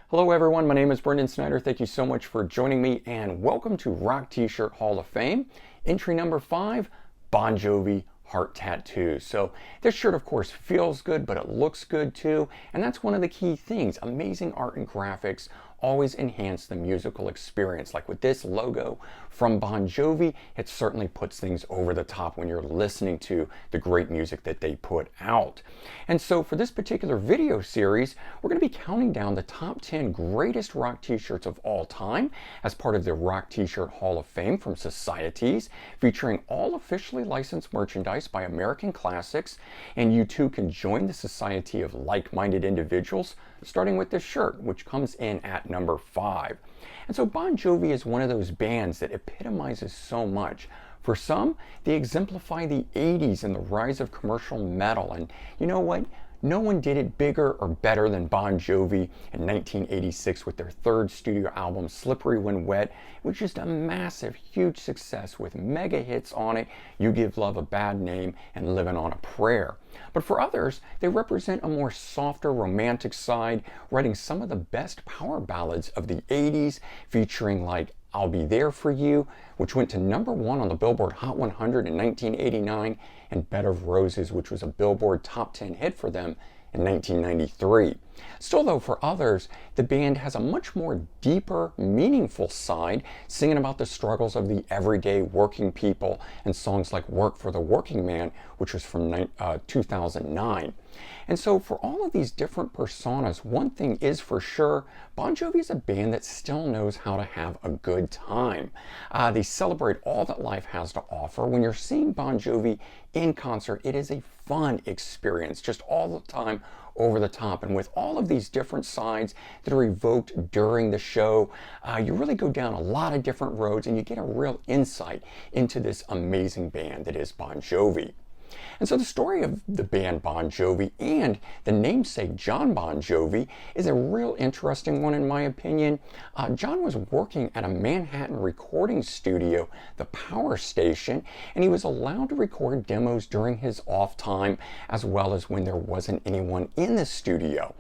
Hello everyone, my name is Brendan Snyder. Thank you so much for joining me and welcome to Rock T-Shirt Hall of Fame. Entry number 5, Bon Jovi Heart Tattoo. So this shirt of course feels good, but it looks good too. And that's one of the key things. Amazing art and graphics always enhance the musical experience. Like with this logo from Bon Jovi, it certainly puts things over the top when you're listening to the great music that they put out. And so for this particular video series, we're going to be counting down the top 10 greatest rock t-shirts of all time as part of the Rock T-Shirt Hall of Fame from SocieTees, featuring all officially licensed merchandise by American Classics. And you too can join the society of like-minded individuals, starting with this shirt, which comes in at number 5. And so Bon Jovi is one of those bands that epitomizes so much. For some, they exemplify the 80s and the rise of commercial metal. And you know what? No one did it bigger or better than Bon Jovi in 1986 with their third studio album, Slippery When Wet, which is a massive, huge success with mega hits on it, You Give Love a Bad Name and Living on a Prayer. But for others, they represent a more softer, romantic side, writing some of the best power ballads of the 80s, featuring like I'll Be There For You, which went to number 1 on the Billboard Hot 100 in 1989, and Bed of Roses, which was a Billboard Top 10 hit for them in 1993. Still though, for others, the band has a much more deeper, meaningful side, singing about the struggles of the everyday working people and songs like Work for the Working Man, which was from 2009. And so for all of these different personas, one thing is for sure, Bon Jovi is a band that still knows how to have a good time. They celebrate all that life has to offer. When you're seeing Bon Jovi in concert, it is a fun experience, just all the time, over the top. And with all of these different sides that are evoked during the show, you really go down a lot of different roads and you get a real insight into this amazing band that is Bon Jovi. And so the story of the band Bon Jovi and the namesake John Bon Jovi is a real interesting one in my opinion. John was working at a Manhattan recording studio, the Power Station, and he was allowed to record demos during his off time as well as when there wasn't anyone in the studio.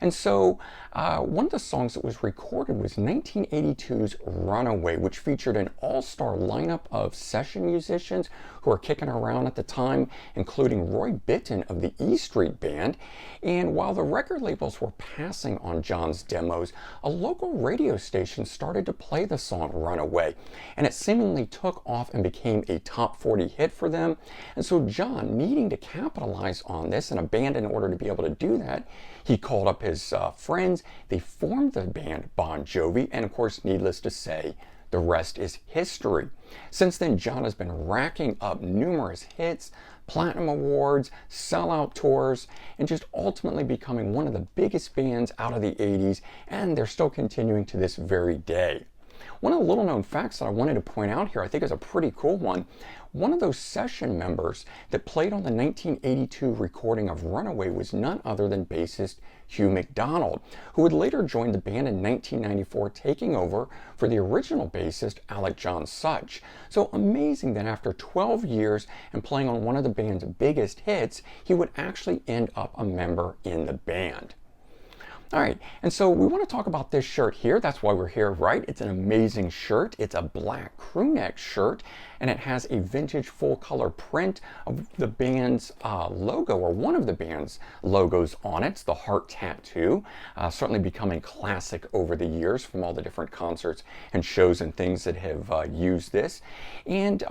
And so one of the songs that was recorded was 1982's Runaway, which featured an all-star lineup of session musicians who were kicking around at the time, including Roy Bittan of the E Street Band. And while the record labels were passing on John's demos, a local radio station started to play the song Runaway, and it seemingly took off and became a top 40 hit for them. And so John, needing to capitalize on this and a band in order to be able to do that, he called up his friends. They formed the band Bon Jovi, and of course, needless to say, the rest is history. Since then, John has been racking up numerous hits, platinum awards, sellout tours, and just ultimately becoming one of the biggest bands out of the 80s, and they're still continuing to this very day. One of the little known facts that I wanted to point out here, I think is a pretty cool one. One of those session members that played on the 1982 recording of Runaway was none other than bassist Hugh McDonald, who would later join the band in 1994, taking over for the original bassist Alec John Such. So amazing that after 12 years and playing on one of the band's biggest hits, he would actually end up a member in the band. All right, and so we want to talk about this shirt here. That's why we're here, right? It's an amazing shirt. It's a black crew neck shirt, and it has a vintage full color print of the band's logo, or one of the band's logos on it. It's the heart tattoo, certainly becoming classic over the years from all the different concerts and shows and things that have used this. And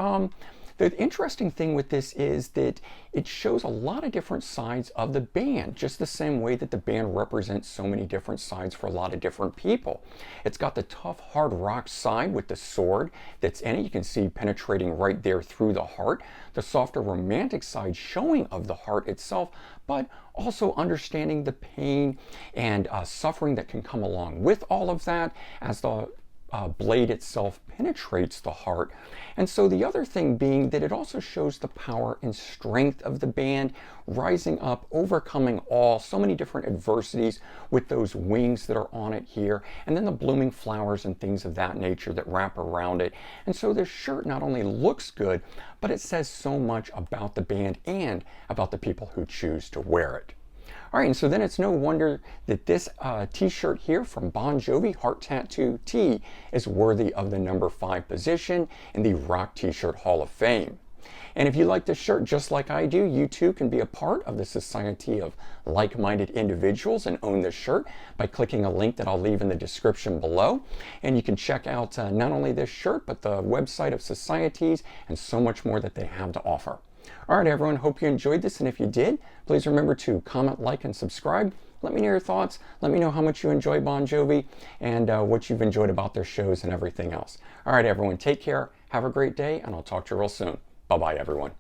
the interesting thing with this is that it shows a lot of different sides of the band, just the same way that the band represents so many different sides for a lot of different people. It's got the tough, hard rock side with the sword that's in it. You can see penetrating right there through the heart. The softer, romantic side showing of the heart itself, but also understanding the pain and suffering that can come along with all of that as the blade itself penetrates the heart. And so the other thing being that it also shows the power and strength of the band rising up, overcoming so many different adversities with those wings that are on it here, and then the blooming flowers and things of that nature that wrap around it. And so this shirt not only looks good, but it says so much about the band and about the people who choose to wear it. All right, and so then it's no wonder that this t-shirt here from Bon Jovi, Heart Tattoo Tee, is worthy of the number 5 position in the Rock T-Shirt Hall of Fame. And if you like this shirt just like I do, you too can be a part of the society of like-minded individuals and own this shirt by clicking a link that I'll leave in the description below. And you can check out not only this shirt, but the website of SocieTees and so much more that they have to offer. All right, everyone, hope you enjoyed this. And if you did, please remember to comment, like, and subscribe. Let me know your thoughts. Let me know how much you enjoy Bon Jovi and what you've enjoyed about their shows and everything else. All right, everyone, take care. Have a great day, and I'll talk to you real soon. Bye-bye, everyone.